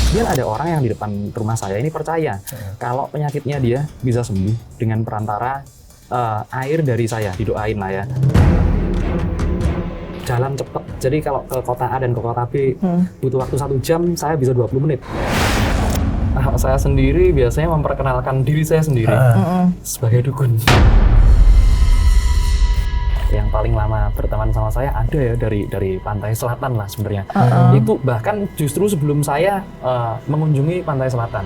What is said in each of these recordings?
Kemudian ada orang yang di depan rumah saya ini percaya kalau penyakitnya dia bisa sembuh dengan perantara air dari saya, didoain lah ya. Jalan cepet, jadi kalau ke kota A dan ke kota B butuh waktu 1 jam, saya bisa 20 menit. Saya sendiri biasanya memperkenalkan diri saya sendiri sebagai dukun. Yang paling lama berteman sama saya ada ya dari pantai selatan lah sebenarnya. Itu bahkan justru sebelum saya mengunjungi pantai selatan.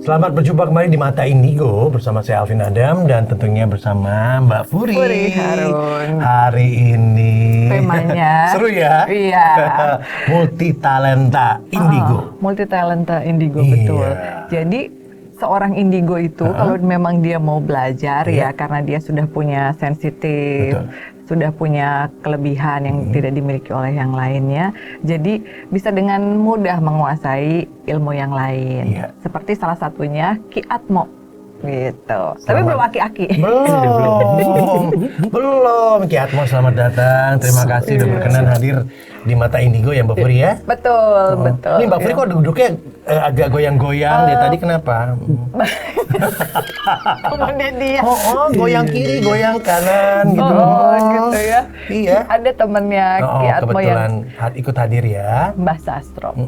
Selamat berjumpa kembali di Mata Indigo bersama saya Alvin Adam dan tentunya bersama Mbak Furi. Harun. Hari ini temanya seru ya? Iya. Multi talenta Indigo. Multi talenta Indigo, Iya. betul. Jadi seorang Indigo itu kalau memang dia mau belajar ya karena dia sudah punya sensitif, sudah punya kelebihan yang tidak dimiliki oleh yang lainnya, jadi bisa dengan mudah menguasai ilmu yang lain. Iya. Seperti salah satunya Ki Atmo gitu. Tapi belum aki-aki. Belum. Ki Atmo, selamat datang. Terima kasih sudah berkenan hadir di Mata Indigo ya Mbak Furi ya. Betul, betul. Ini Mbak Furi kok duduknya agak goyang-goyang dari tadi, kenapa? Kemudian dia Goyang kiri, goyang kanan gitu. gitu ya. Iya. Ada temennya Ki Atmo kebetulan yang ikut hadir ya. Mbah Sastro.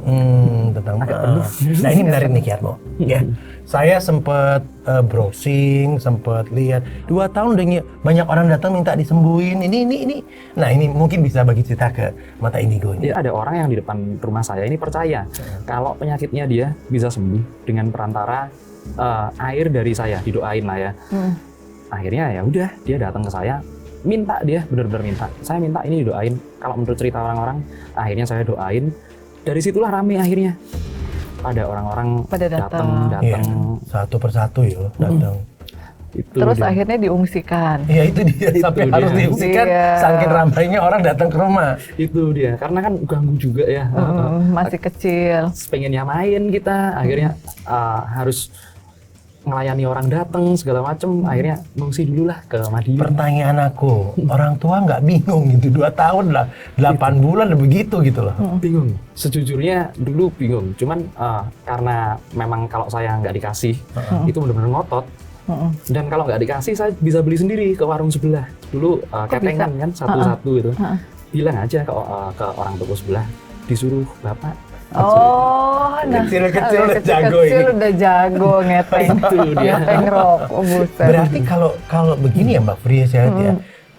Tentang Nah ini menarik nih Ki Atmo. Ya, saya sempat browsing, sempat lihat 2 tahun udah banyak orang datang minta disembuhin. Ini. Nah ini mungkin bisa bagi cerita ke Mata Indigo ini. Ada orang yang di depan rumah saya ini percaya kalau penyakitnya dia bisa sembuh dengan perantara air dari saya, didoain lah ya. Akhirnya ya udah, dia datang ke saya, minta, dia benar-benar minta. Saya minta ini didoain. Kalau menurut cerita orang-orang, akhirnya saya doain. Dari situlah rame akhirnya. Ada orang-orang Pada datang. Iya, satu persatu ya datang. Itu Terus dia. akhirnya diungsikan. Iya itu dia, sampai dia. harus diungsikan, Iya. saking ramainya orang datang ke rumah. Itu dia, karena kan ganggu juga ya. Masih kecil. Pengennya main kita, akhirnya harus melayani orang datang segala macem. Akhirnya mengungsi dulu lah ke Madiun. Pertanyaan aku, orang tua nggak bingung gitu, 2 tahun lah, 8 bulan udah begitu gitu loh. Bingung. Sejujurnya dulu bingung. Cuman karena memang kalau saya nggak dikasih, itu benar-benar ngotot. Dan kalau nggak dikasih, saya bisa beli sendiri ke warung sebelah. Dulu ketengan kan satu-satu itu. Bilang aja ke orang toko sebelah, disuruh bapak. Nah Kecil-kecil udah jago kecil ini. udah jago ngeteng. Itu dia. Ngeteng rokok, buset. Berarti kalau begini ya Mbak Furi ya, saya lihat ya,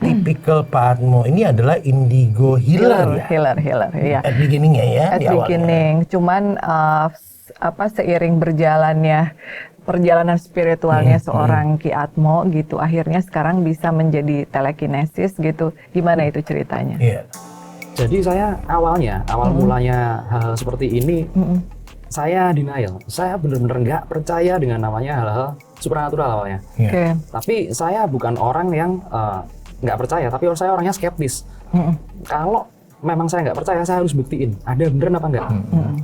tipikal Pak Atmo ini adalah indigo healer ya. Healer, iya. At beginning-nya ya, At di awalnya. beginning, cuman seiring berjalannya perjalanan spiritualnya seorang Ki Atmo gitu, akhirnya sekarang bisa menjadi telekinesis gitu. Gimana itu ceritanya? Iya. Jadi saya awal mulanya hal-hal seperti ini, saya denial. Saya benar-benar nggak percaya dengan namanya hal-hal supernatural awalnya. Iya. Oke. Tapi saya bukan orang yang nggak percaya, tapi saya orangnya skeptis. Kalau memang saya nggak percaya, saya harus buktiin ada beneran apa nggak.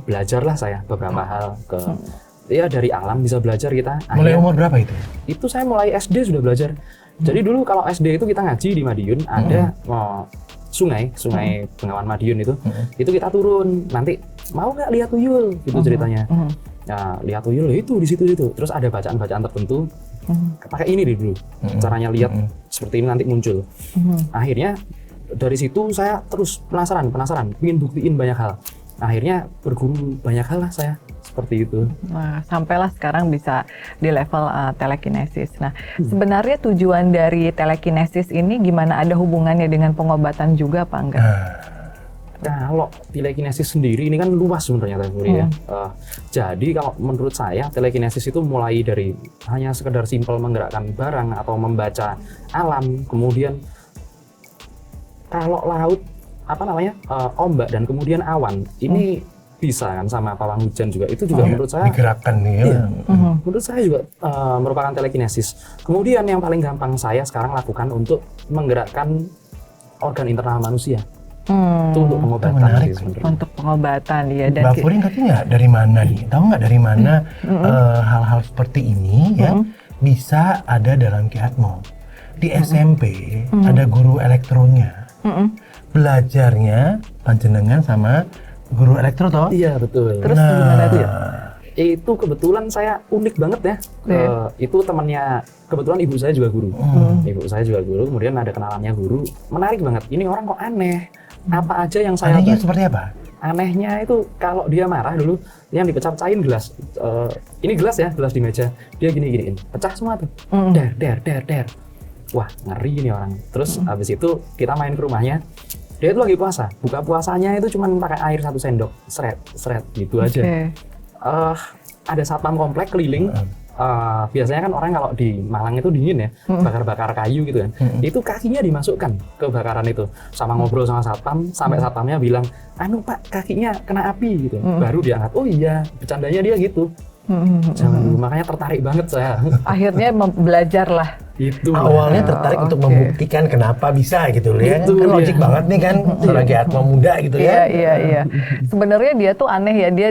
Belajarlah saya beberapa hal ya dari alam bisa belajar kita. Mulai umur berapa itu? Itu saya mulai SD sudah belajar. Jadi dulu kalau SD itu kita ngaji di Madiun, ada sungai Bengawan Madiun itu kita turun, nanti mau nggak lihat tuyul gitu ceritanya. Nah, lihat tuyul itu di situ. Terus ada bacaan-bacaan tertentu. Pakai ini dulu. Caranya lihat seperti ini nanti muncul. Akhirnya dari situ saya terus penasaran, ingin buktiin banyak hal. Akhirnya berguru banyak hal lah saya, seperti itu. Nah, sampailah sekarang bisa di level telekinesis. Nah, sebenarnya tujuan dari telekinesis ini gimana? Ada hubungannya dengan pengobatan juga apa enggak? Kalau telekinesis sendiri ini kan luas sebenarnya teori ya. Jadi kalau menurut saya telekinesis itu mulai dari hanya sekedar simpel menggerakkan barang atau membaca alam, kemudian kalau laut ombak dan kemudian awan ini bisa kan sama pawang hujan juga, itu juga menurut saya digerakkan nih ya. Iya. Menurut saya juga merupakan telekinesis. Kemudian yang paling gampang saya sekarang lakukan untuk menggerakkan organ internal manusia. Itu untuk pengobatan menarik sih sebenarnya. Untuk pengobatan ya. Dan Mbak Puri ngerti nggak dari mana nih? Tahu nggak dari mana hal-hal seperti ini ya bisa ada dalam Ki Atmo? Di SMP ada guru elektronya. Belajarnya panjenengan sama guru elektro toh? Iya betul. Terus gimana tuh? Itu kebetulan saya unik banget ya. Itu temannya, kebetulan ibu saya juga guru. Ibu saya juga guru, kemudian ada kenalannya guru. Menarik banget, ini orang kok aneh. Apa aja yang saya Anehnya seperti apa? Anehnya itu kalau dia marah dulu, yang dipecah-pecahin gelas. Ini gelas ya, gelas di meja. Dia gini-giniin, pecah semua tuh. Der. Wah, ngeri nih orang. Terus habis itu kita main ke rumahnya. Dia itu lagi puasa. Buka puasanya itu cuma pakai air 1 sendok, seret gitu aja. Ada satpam komplek keliling. Biasanya kan orang kalau di Malang itu dingin ya, bakar-bakar kayu gitu kan. Itu kakinya dimasukkan ke bakaran itu, sama ngobrol sama satpam, sampai satpamnya bilang, anu Pak, kakinya kena api gitu. Baru diangkat. Oh iya, bercandanya dia gitu. Jangan dulu, makanya tertarik banget saya. Akhirnya belajar lah. Itu awalnya tertarik untuk membuktikan kenapa bisa gitu ya. Kan logik banget nih kan seorang Ki Atmo muda gitu ya. Iya. Sebenarnya dia tuh aneh ya, dia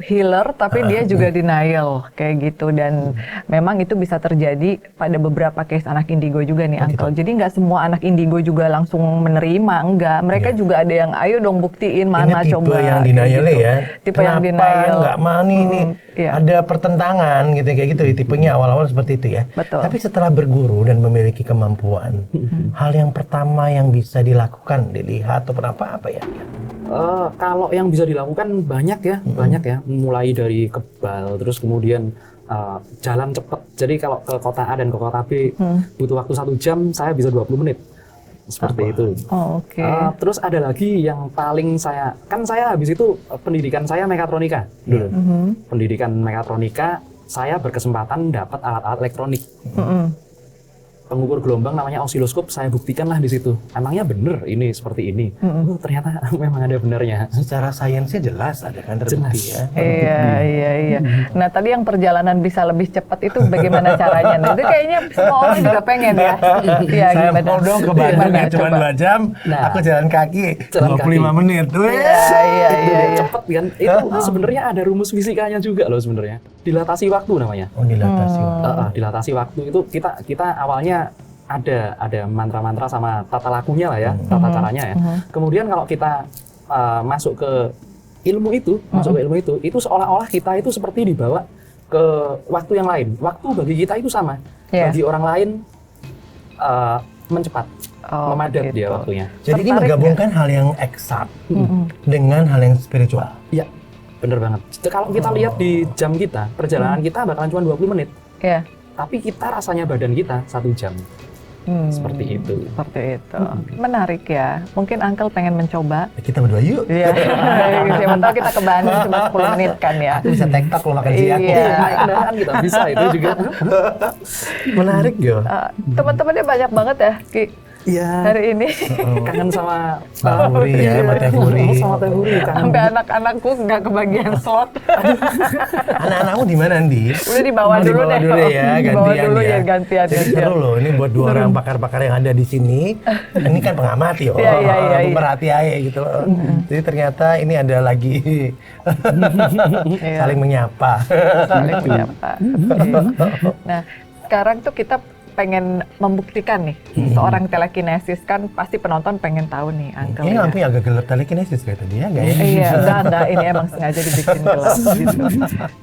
healer tapi dia juga denial kayak gitu, dan memang itu bisa terjadi pada beberapa case anak indigo juga nih Uncle. Jadi nggak semua anak indigo juga langsung menerima, enggak. Mereka juga ada yang ayo dong buktiin mana ini coba. Tipe yang denial gitu. ya. Tipe kenapa yang denial. Nggak mau nih ada pertentangan gitu kayak gitu. Tipenya awal-awal seperti itu ya. Betul. Tapi setelah berguru dan memiliki kemampuan, hal yang pertama yang bisa dilakukan, dilihat atau apa ya? Kalau yang bisa dilakukan banyak ya, mulai dari kebal, terus kemudian jalan cepat. Jadi kalau ke kota A dan ke kota B butuh waktu 1 jam, saya bisa 20 menit. Seperti itu. Oke. Terus ada lagi yang paling saya habis itu pendidikan saya mekatronika dulu. Pendidikan mekatronika, saya berkesempatan dapat alat-alat elektronik. Pengukur gelombang namanya osiloskop, saya buktikanlah di situ. Emangnya bener ini seperti ini? Ternyata memang ada benarnya. Secara sainsnya jelas ada kan terbukti ya. Iya. Nah tadi yang perjalanan bisa lebih cepat itu bagaimana caranya? Nah, itu kayaknya semua orang juga pengen ya. Iya, saya mau dong ke Bandung ya, cuma 2 jam, aku jalan kaki 25 menit. Iya. Cepet kan? Itu sebenarnya ada rumus fisikanya juga loh sebenarnya. Dilatasi waktu namanya. Oh, dilatasi. Dilatasi waktu itu kita awalnya ada mantra-mantra sama tata lakunya lah ya, tata caranya ya. Kemudian kalau kita masuk ke ilmu itu, itu seolah-olah kita itu seperti dibawa ke waktu yang lain. Waktu bagi kita itu sama, bagi orang lain mencepat, memadat dia waktunya. Jadi ini menggabungkan hal yang eksak dengan hal yang spiritual. Iya, bener banget. Kalau kita lihat di jam kita, perjalanan kita bakalan cuma 20 menit. Iya. Tapi kita rasanya badan kita 1 jam. Seperti itu. Menarik ya. Mungkin Uncle pengen mencoba. Kita berdua yuk. Iya. Siapa tahu kita ke Bandung cuma 10 menit kan ya. Aku bisa TikTok kalau makan siang. Iya. Kendaraan kita bisa itu juga. Menarik yo. Teman-temannya banyak banget ya, Ki. Iya. Hari ini. Kangen sama Mbak Puri ya, Mbak Teh Puri. Sama Teh Puri. Sampai anak-anakku nggak kebagian slot. Anak-anakmu di mana, Andi? Udah dibawa dulu deh. Gantian dulu ya. Gantian. Jadi seru loh, ini buat 2 orang pakar-pakar yang ada di sini. Ini kan pengamat yo. Iya. Pemerhati aja gitu loh. Jadi ternyata ini ada lagi saling menyapa. Nah, sekarang tuh kita pengen membuktikan nih, seorang telekinesis kan pasti penonton pengen tahu nih, Uncle. Ini lampunya agak gelap telekinesis kayak tadi ya, nggak ya? Iya, enggak, ini emang sengaja dibikin gelap gitu.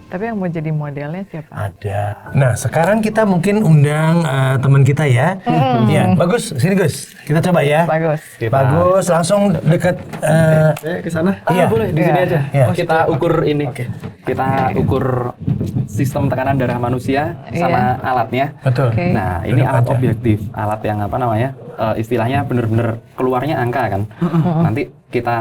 Tapi yang mau jadi modelnya siapa? Ada. Nah, sekarang kita mungkin undang teman kita ya. Iya, bagus. Sini Gus, kita coba ya. Bagus. Bagus, langsung dekat ke sana. Iya, boleh di sini aja. Iya. Kita ukur ini. Kita ukur sistem tekanan darah manusia sama alatnya. Betul. Nah, ini alat objektif, alat yang apa namanya? Istilahnya bener-bener keluarnya angka kan. Nanti kita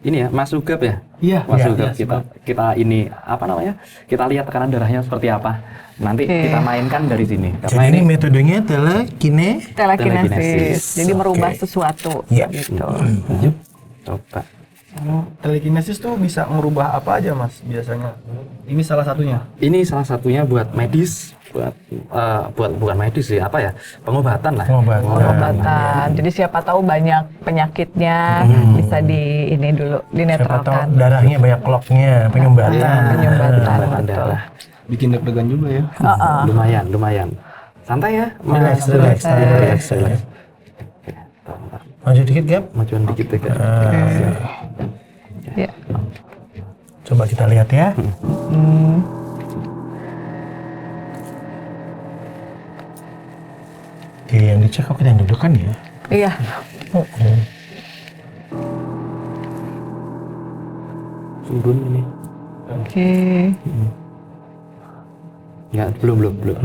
ini ya, Mas Sugap ya? Iya. Mas Sugap, kita ini apa namanya? Kita lihat tekanan darahnya seperti apa. Nanti kita mainkan dari sini. Jadi ini metodenya telekinesis. Jadi merubah sesuatu. Iya. Gitu. Yuk, coba. Telekinesis tuh bisa merubah apa aja Mas biasanya? Ini salah satunya. Ini salah satunya buat medis, buat bukan medis sih, apa ya, pengobatan lah. Pengobatan. Jadi siapa tahu banyak penyakitnya bisa ini dulu Siapa tahu dinetralkan. darahnya banyak clotnya, penyumbatan. Penyumbatan, Pengobatan betul. darah. Bikin deg-degan juga ya. Lumayan. Santai ya. Relax. Relax. Maju dikit, Gap. Majuan dikit ya. Ya. Coba kita lihat ya. Oke, yang dicek kok kita yang duduk kan ya? Iya. Turun ini. Oke. Ya, belum.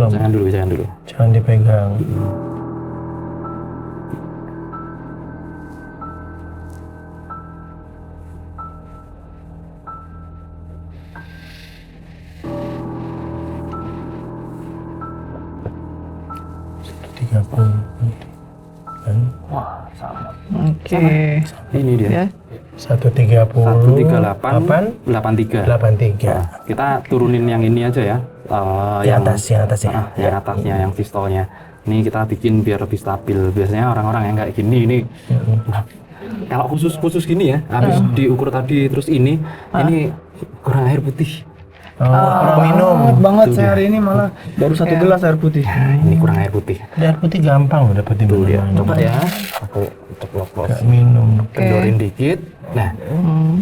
Jangan dulu. Jangan dipegang. Wah, sama. Oke. Ini dia. Ya. 138. 83. 83. Nah, kita turunin yang ini aja ya. Yang atas ya. Yang atasnya, yang pistolnya. Ini kita bikin biar lebih stabil. Biasanya orang-orang yang kayak gini ini kalau khusus gini ya, habis diukur tadi terus ini kurang air putih. Kurang minum. Banget saya hari ini malah baru 1 gelas air putih. Ini kurang air putih. Air putih gampang loh dapetin Tuh dia. mana-mana. Coba ya. Aku ceplos-plos. Gak minum. Kendorin dikit. Nah,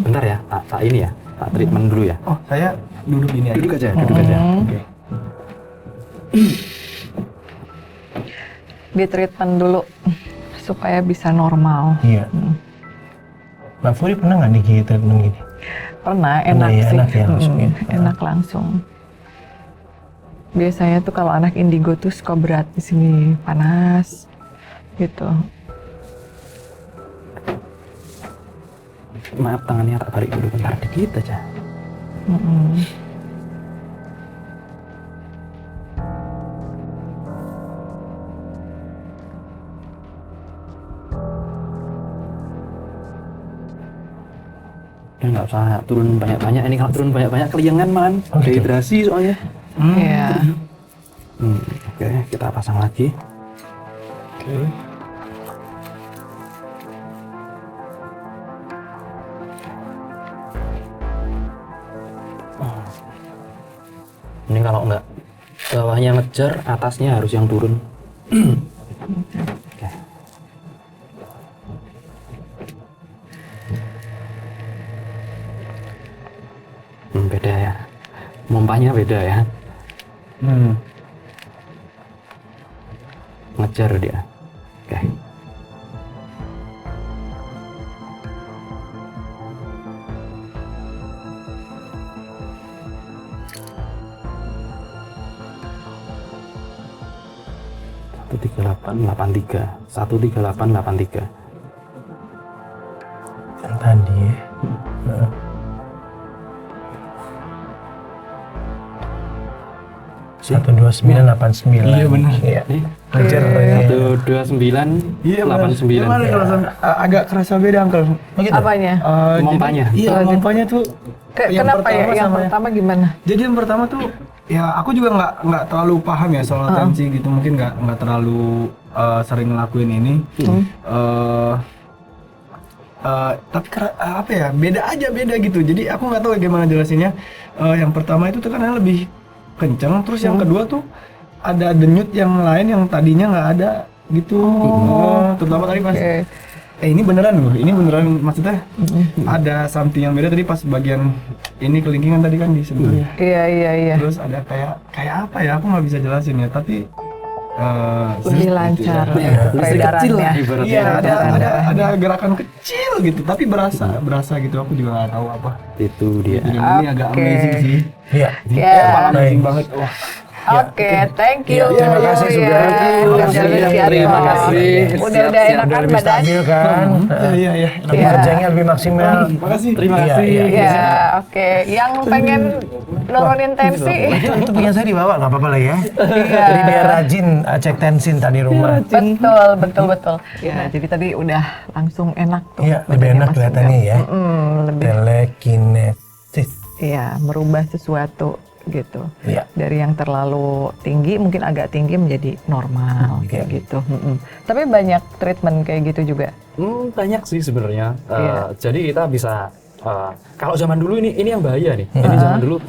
bentar ya. Tak ini ya. Tak treatment dulu ya. Oh, saya duduk gini aja. Duduk aja. Oke. Di treatment dulu supaya bisa normal. Iya. Mbak Furi pernah nggak digigit treatment gini? Pernah, enak ya, sih. enak ya langsung ya. Enak langsung. Biasanya tuh kalau anak indigo tuh suka berat di sini, panas gitu. Maaf, tangannya tak tarik dulu bentar dikit aja. Ya nggak usah turun banyak-banyak. Ini kalau turun banyak-banyak keliengan man. Oh, gitu. Dehidrasi soalnya. Iya. Oke, kita pasang lagi. Ini kalau nggak bawahnya ngejar, atasnya harus yang turun. Oke. Beda ya. Mompanya beda ya. Ngejar dia. Oke. Satu 13883. Yang tadi ya. 12989. Iya, benar. Iya. Nih, Ngejar ini. 12989. Iya, benar. Agak kerasa beda, Uncle. Oh gitu? Apanya? Mompanya. Iya, mompanya tuh Kenapa ya? Yang pertama gimana? Jadi yang pertama tuh ya aku juga nggak terlalu paham ya soal tensi gitu, mungkin nggak terlalu sering ngelakuin ini. Tapi apa ya, beda gitu. Jadi aku nggak tahu gimana jelasinnya. Yang pertama itu tekanannya lebih kencang, terus yang kedua tuh ada denyut yang lain yang tadinya nggak ada gitu. Terutama tadi pas ini beneran loh, ini beneran maksudnya ada something yang beda tadi pas bagian ini kelingkingan tadi kan disentuh ya. Iya. Terus ada kayak apa ya, aku nggak bisa jelasin ya, tapi Lebih lancar peredarannya. iya ada gerakan kecil gitu, tapi berasa gitu, aku juga nggak tahu apa. Itu dia. Jadi ini agak amazing sih. Iya. Ya. Amazing banget. Wah. Oke, thank you. Terima kasih sudah. Terima kasih. Udah Udah enakan lebih badan. stabil kan. Iya. Kerjanya lebih maksimal. Makasih. Terima Iya, kasih. iya. Ya, oke. Yang pengen nurunin tensi. Itu punya saya dibawa nggak apa-apa lah ya. Iya. Jadi biar rajin cek tensin tadi rumah. Betul. Ya, jadi tadi udah langsung enak tuh. Iya, lebih badannya enak Mas kelihatannya Sugeng. ya. Lebih. Telekinesis. Iya, merubah sesuatu. gitu. Iya. Dari yang terlalu tinggi mungkin agak tinggi menjadi normal kayak gitu. Tapi banyak treatment kayak gitu juga. Banyak sih sebenarnya. Iya. Jadi kita bisa kalau zaman dulu ini yang bahaya nih. Ini zaman dulu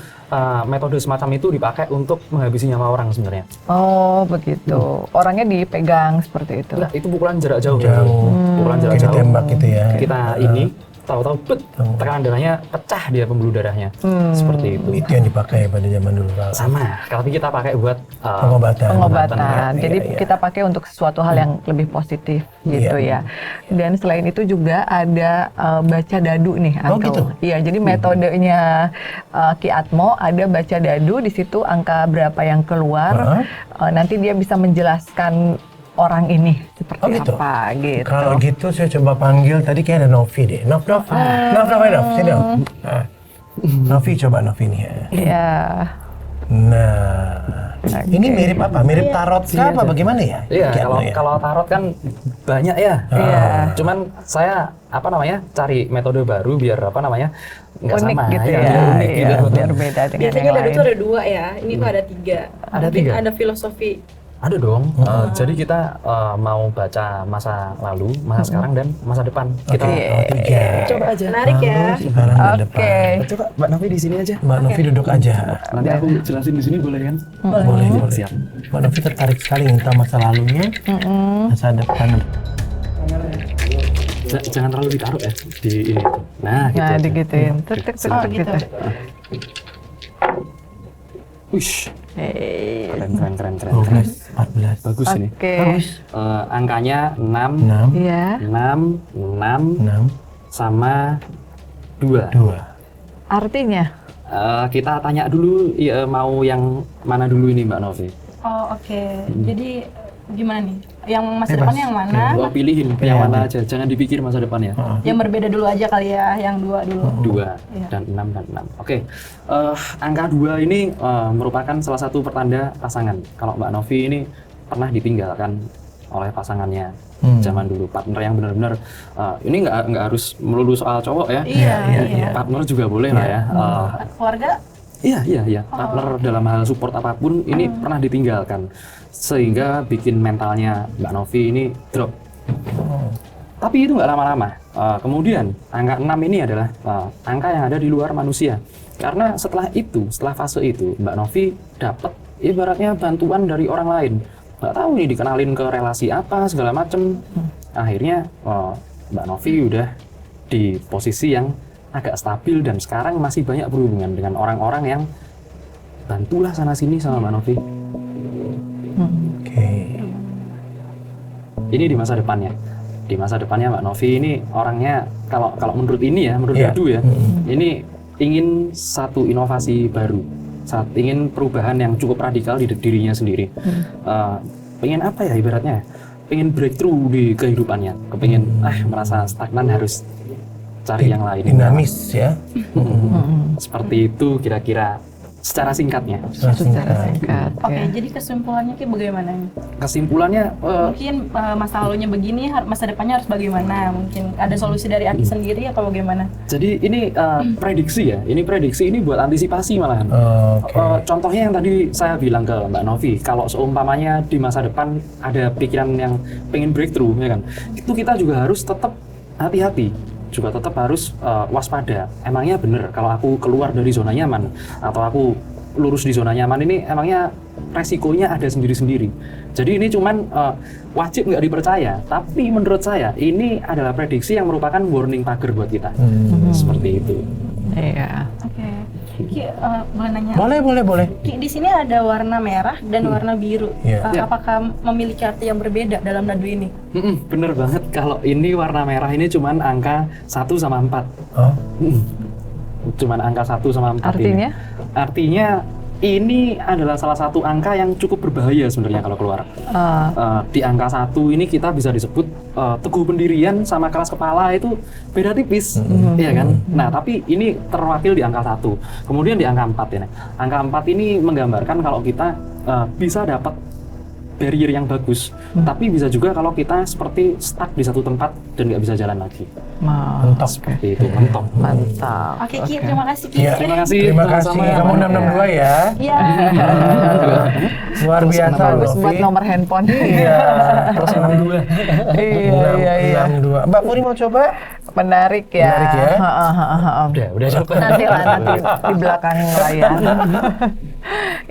metode semacam itu dipakai untuk menghabisi nyawa orang sebenarnya. Oh begitu. Orangnya dipegang seperti itu. Enggak, itu pukulan jarak jauh. Jauh. Pukulan jarak Kayak jauh. ditembak gitu ya. Kita ini tahu-tahu tekanan darahnya pecah dia pembuluh darahnya. Seperti itu. Itu yang dipakai pada zaman dulu. Sama, tapi kita pakai buat Pengobatan. Jadi Iya, iya. kita pakai untuk sesuatu hal yang lebih positif gitu Iya. ya. Dan selain itu juga ada baca dadu nih, Oh, Uncle. gitu? Iya, jadi metodenya Ki Atmo ada baca dadu, di situ angka berapa yang keluar, nanti dia bisa menjelaskan orang ini seperti Oh, gitu? apa gitu. Kalau gitu saya coba panggil, tadi kayak ada Novi deh. Nov, sini Nov. Nah, Novi coba Novi nih ya. Iya. Nah, ini mirip apa? Mirip tarot kah apa bagaimana ya? Iya, Ki Atmo ya? kalau tarot kan banyak ya. Iya. Cuman saya cari metode baru biar nggak Unik sama gitu ya, ya. biar unik Iya, gitu. biar beda dengan Biasanya yang dadu lain. itu ada 2 ya, ini tuh ada 3. Ada Mungkin 3? ada filosofi. Ada dong. Jadi kita mau baca masa lalu, masa sekarang dan masa depan. Kita Tiga. coba aja. Menarik ya. Sekarang di Oke. depan. Coba Mbak Novi di sini aja. Mbak Novi duduk aja. Nanti aku jelasin di sini boleh kan? Boleh, boleh. Siap. Mbak Novi tertarik sekali minta masa lalunya, masa depan. Jangan terlalu ditaruh ya di ini. Nah, gitu. Nah, aja. digituin. Tek tek tek tek gitu. Wish, Hei. keren. 12, 14. Bagus ini. Oke. Angkanya 6, 6, Iya. 6 6, sama 2. 2. Artinya? Kita tanya dulu mau yang mana dulu ini Mbak Novi? Oh, oke. Jadi gimana nih? Yang masa depannya yang mana? Pilihin yang mana aja, jangan dipikir masa depannya. Yang berbeda dulu aja kali ya, yang 2 dulu. 2 dan 6. Oke. Angka 2 ini merupakan salah satu pertanda pasangan. Kalau Mbak Novi ini pernah ditinggalkan oleh pasangannya zaman dulu, partner yang benar-benar ini nggak harus melulu soal cowok ya. Iya. Partner juga boleh lah ya. Keluarga? Iya. Partner dalam hal support apapun ini pernah ditinggalkan sehingga bikin mentalnya Mbak Novi ini drop. Tapi itu nggak lama-lama. Kemudian angka 6 ini adalah angka yang ada di luar manusia. Karena setelah fase itu Mbak Novi dapat ibaratnya bantuan dari orang lain. Nggak tahu nih dikenalin ke relasi apa segala macem. Akhirnya Mbak Novi udah di posisi yang agak stabil dan sekarang masih banyak berhubungan dengan orang-orang yang bantulah sana sini sama Mbak Novi. Oke. Ini di masa depannya. Di masa depannya Mbak Novi ini orangnya kalau menurut ini ya, menurut Iya. Dadu ya, ini ingin satu inovasi baru, ingin perubahan yang cukup radikal di dirinya sendiri. Pengen apa ya ibaratnya? Pengen breakthrough di kehidupannya, kepengin merasa stagnan harus cari yang lain. Dinamis ya. Seperti itu kira-kira secara singkatnya. Secara singkat. Oke, ya. jadi kesimpulannya kayak bagaimana nih? Kesimpulannya Mungkin masa lalunya begini, masa depannya harus bagaimana? Mungkin ada solusi dari Aki sendiri atau bagaimana? jadi ini prediksi ya. Ini prediksi ini buat antisipasi malahan. Oke. Contohnya yang tadi saya bilang ke Mbak Novi, kalau seumpamanya di masa depan ada pikiran yang pengen breakthrough, ya kan, itu kita juga harus tetap hati-hati, juga tetap harus waspada. Emangnya bener kalau aku keluar dari zona nyaman atau aku lurus di zona nyaman ini, emangnya resikonya ada sendiri-sendiri. Jadi ini cuman wajib nggak dipercaya, tapi menurut saya ini adalah prediksi yang merupakan warning pagar buat kita. Seperti itu. Iya. Oke. Ki, boleh nanya? Boleh. Ki, di sini ada warna merah dan warna biru. Iya. Apakah memiliki arti yang berbeda dalam dadu ini? Bener banget, kalau ini warna merah ini cuman angka 1 sama 4. Oh, Cuman angka 1 sama 4 Artinya? ini. Artinya ini adalah salah satu angka yang cukup berbahaya sebenarnya kalau keluar. Di angka 1 ini kita bisa disebut teguh pendirian sama keras kepala itu beda tipis, iya kan? Nah, tapi ini terwakil di angka 1. Kemudian di angka 4 ini. Angka 4 ini menggambarkan kalau kita bisa dapat barrier yang bagus. Tapi bisa juga kalau kita seperti stuck di satu tempat dan nggak bisa jalan lagi. Mentok. Seperti itu, mentok. Mantap. Oke, Ki, terima kasih Ki. Iya. Terima kasih. Terima kasih. Sama-sama. Kamu 662 ya. Iya. Luar biasa Bagus loh, buat Vi. nomor handphone. Iya. Terus 62. Iya. 62. Mbak Puri mau coba? Menarik ya. Menarik ya. Udah cukup. Nanti di belakang layar.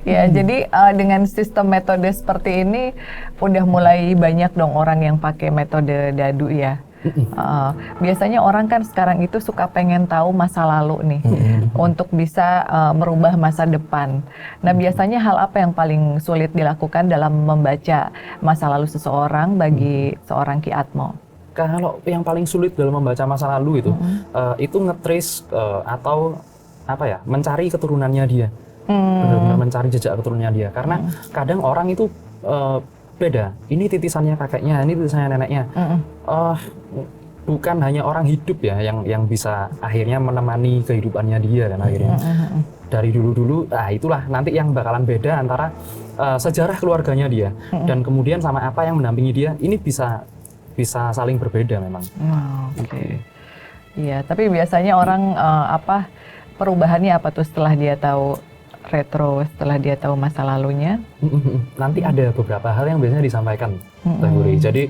Ya, jadi dengan sistem metode seperti ini udah mulai banyak dong orang yang pakai metode dadu ya. Biasanya orang kan sekarang itu suka pengen tahu masa lalu nih untuk bisa merubah masa depan. Nah, biasanya hal apa yang paling sulit dilakukan dalam membaca masa lalu seseorang bagi seorang Ki Atmo? Kalau yang paling sulit dalam membaca masa lalu itu nge-trace atau apa ya, mencari keturunannya dia. Benar-benar mencari jejak keturunannya dia. Karena kadang orang itu beda. Ini titisannya kakeknya, ini titisannya neneknya. Bukan hanya orang hidup ya yang bisa akhirnya menemani kehidupannya dia kan akhirnya. Dari dulu-dulu, itulah nanti yang bakalan beda antara sejarah keluarganya dia dan kemudian sama apa yang mendampingi dia. Ini bisa saling berbeda memang. Oke. Iya, tapi biasanya orang perubahannya apa tuh setelah dia tahu retro, setelah dia tahu masa lalunya? Nanti ada beberapa hal yang biasanya disampaikan, Teh Guri. Jadi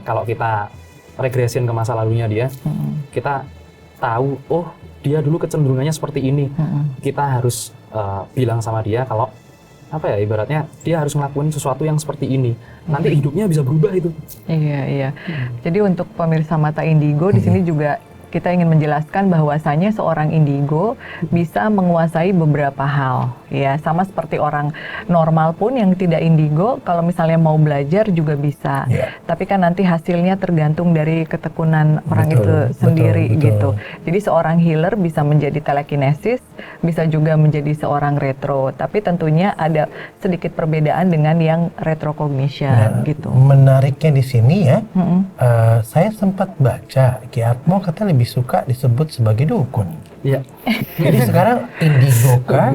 kalau kita regression ke masa lalunya dia, kita tahu, oh dia dulu kecenderungannya seperti ini. Kita harus bilang sama dia kalau apa ya, ibaratnya dia harus ngelakuin sesuatu yang seperti ini. Nanti hidupnya bisa berubah itu. Iya. Jadi untuk pemirsa Mata Indigo di sini juga kita ingin menjelaskan bahwasanya seorang indigo bisa menguasai beberapa hal, ya sama seperti orang normal pun yang tidak indigo, kalau misalnya mau belajar juga bisa. Tapi kan nanti hasilnya tergantung dari ketekunan orang itu sendiri gitu. Jadi seorang healer bisa menjadi telekinesis, bisa juga menjadi seorang retro. Tapi tentunya ada sedikit perbedaan dengan yang retrocognition gitu. Menariknya di sini ya, saya sempat baca Ki Atmo katanya lebih suka disebut sebagai dukun. Iya. Jadi sekarang indigo kah,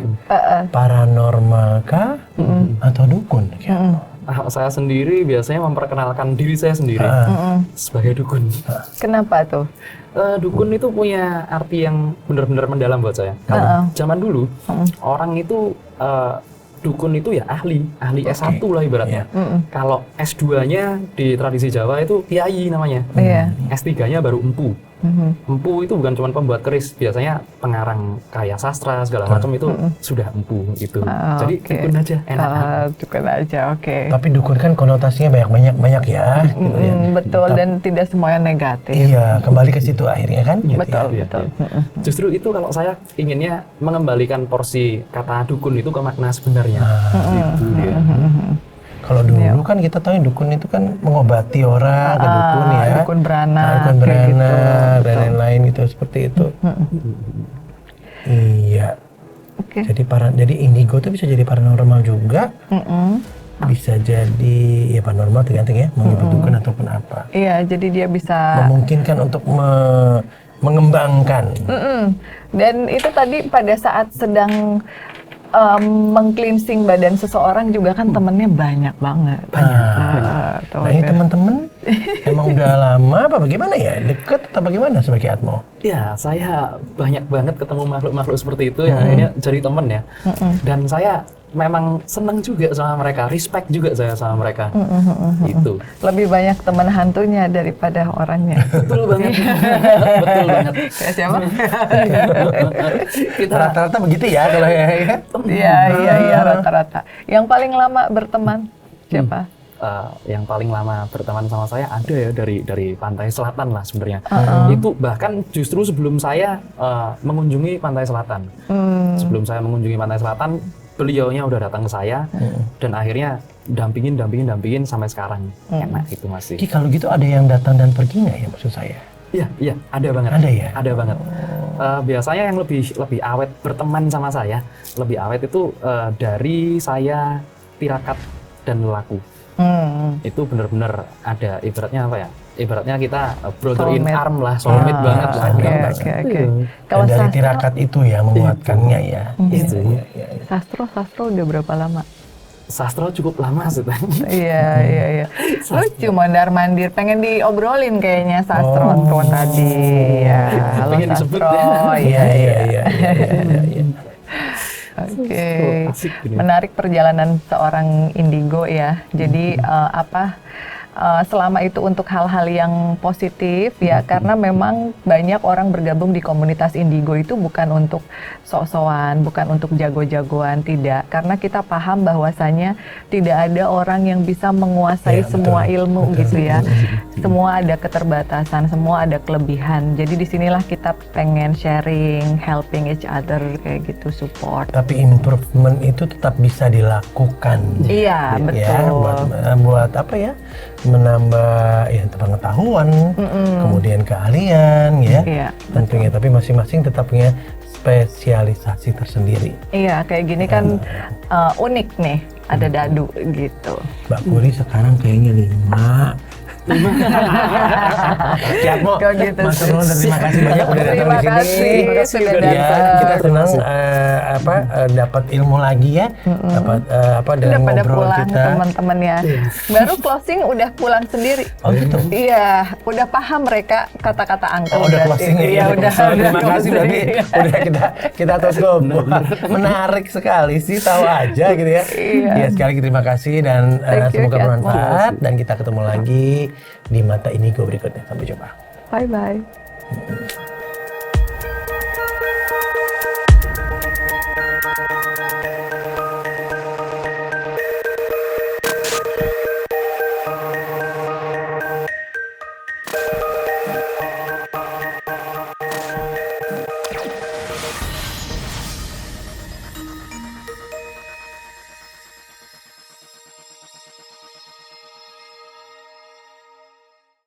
paranormal kah, atau dukun? Saya sendiri biasanya memperkenalkan diri saya sendiri sebagai dukun. Kenapa tuh? Dukun itu punya arti yang benar-benar mendalam buat saya. Kalau zaman dulu orang itu dukun itu ya ahli S1 lah ibaratnya. Kalau S2-nya di tradisi Jawa itu kiai namanya. S3-nya baru empu. Empu itu bukan cuma pembuat keris, biasanya pengarang karya sastra segala macam itu sudah empu gitu. Jadi dukun aja, enak. Dukun aja, oke. Tapi dukun kan konotasinya banyak ya. Gitu ya. Betul, dan tidak semuanya negatif. Iya, kembali ke situ akhirnya kan. Betul. Justru itu kalau saya inginnya mengembalikan porsi kata dukun itu ke makna sebenarnya. Gitu dia. Kalau dulu kan kita tahu dukun itu kan mengobati orang, ke dukun ya. Dukun beranak, dukun beranak gitu. dan lain-lain gitu seperti itu. Iya. Jadi indigo itu bisa jadi paranormal juga. Bisa jadi ya paranormal tergantung ya mau nyebut dukun ataupun apa. Iya, jadi dia bisa memungkinkan untuk mengembangkan. Dan itu tadi pada saat sedang meng-cleansing badan seseorang juga kan temennya banyak banget. Nah ini teman-teman emang udah lama apa bagaimana ya? Deket atau bagaimana sebagai Atmo? Ya, saya banyak banget ketemu makhluk-makhluk seperti itu yang akhirnya jadi temen ya. Dan saya memang seneng juga sama mereka, respect juga saya sama mereka. Itu. Lebih banyak teman hantunya daripada orangnya. Betul banget. Betul banget. Kayak siapa? Kita Rata-rata begitu ya kalau ya. Iya, rata-rata. Yang paling lama berteman siapa? Yang paling lama berteman sama saya ada ya dari pantai selatan lah sebenarnya. Itu bahkan justru sebelum saya mengunjungi pantai selatan. Sebelum saya mengunjungi pantai selatan, beliaunya udah datang ke saya dan akhirnya dampingin sampai sekarang. Enak itu masih. Ki kalau gitu ada yang datang dan pergi nggak ya maksud saya? Iya, ada banget. Ada ya? Ada banget. Biasanya yang lebih awet berteman sama saya, lebih awet itu dari saya tirakat dan lelaku. Itu benar-benar ada ibaratnya apa ya? Ibaratnya kita brother in arm lah, soulmate banget lah. Oke. Kalau dari tirakat itu ya menguatkannya ya. Itu. Sastro udah berapa lama? sastra cukup lama Sultan. Iya. Lucu mondar-mandir, pengen diobrolin kayaknya sastro tuh tadi. Ya, halo Pengen disebut sastro. ya. Iya. Oke, Asik ini. menarik perjalanan seorang indigo ya. Jadi selama itu untuk hal-hal yang positif ya, karena memang banyak orang bergabung di komunitas indigo itu bukan untuk sok-sokan, bukan untuk jago-jagoan, tidak. Karena kita paham bahwasanya tidak ada orang yang bisa menguasai Ya, semua betul. ilmu gitu ya. Semua ada keterbatasan, semua ada kelebihan. Jadi disinilah kita pengen sharing, helping each other kayak gitu, support. Tapi improvement itu tetap bisa dilakukan. Iya, Ya, betul. buat apa ya? Menambah ya pengetahuan, kemudian keahlian ya. Iya, Tentunya, tapi masing-masing tetap punya spesialisasi tersendiri. Iya, kayak gini kan unik nih, ada dadu gitu. Mbak Puri sekarang kayaknya 5. Siap, Mo. Kok gitu Mas sih? Nurul, terima kasih banyak udah datang Terima di sini. kasih sudah Ya, datang. kita senang dapat ilmu lagi ya. Dapat dengan Udah pada ngobrol pulang kita. teman-teman ya. Baru closing udah pulang sendiri. Oh gitu. Iya, udah paham mereka kata-kata angka. Oh, udah closing ya. Iya, udah. Terima kasih closing. berarti udah kita tutup. Menarik sekali sih, tahu aja gitu ya. Iya. Ya, sekali lagi terima kasih dan Thank you, semoga Kak. bermanfaat dan kita ketemu lagi di Mata Indigo berikutnya. Sampai jumpa. Bye-bye.